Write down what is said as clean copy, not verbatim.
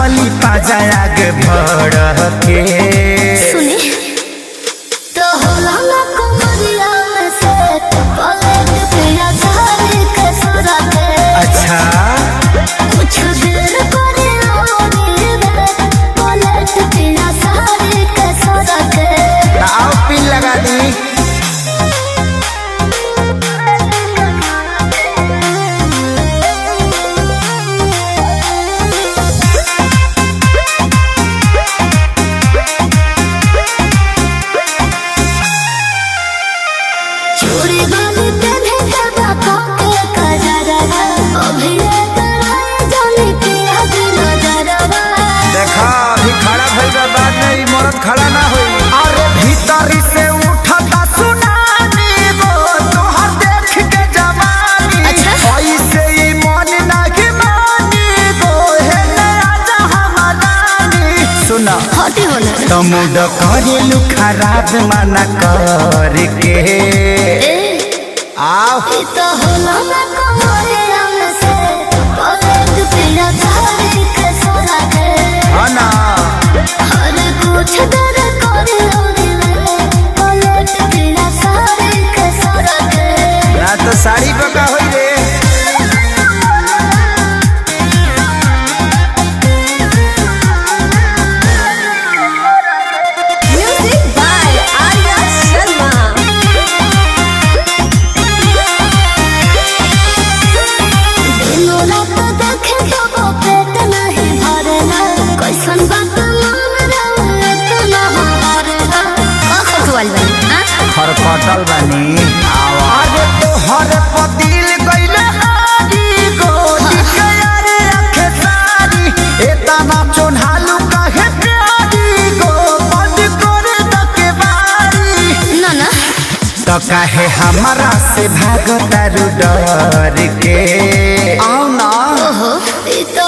आगे बढ़ के सुनी तो होला ना कमरिया में से पलट पिया झाड़ी के सुरा के अच्छा कुछ देर करे आगे पलट पिया झाड़ी के सुरा के आओ पिन लगा दी। खड़ा ना होई अरे भीतरी से उठता सुनानी गो तोहर देख के जवानी ऐसे ही मन नहीं मानी गो हे नया हमारानी सुना हटी होना तमुड करेलु खराब मना करके आओ तो होला ना कमरिया में से पलट पिया झाड़ी के सुरा के ना कुछ देर करे पलट पिया साड़ी के सुरा के ना तो साड़ी पका होई रे म्यूजिक बाय आर्या शर्मा दिनों रात देखे तो पेट नहीं भरना कैसन बात खरखटल बानी अरे तोहर पतिल गइले हारी गोदी के यारे आखे सारी एतना चोन्हालू काहे प्यारी गो बंद करे दके बारी ना ना तो काहे हमरा से भागता रु डर के आओ ना ओहो ई तो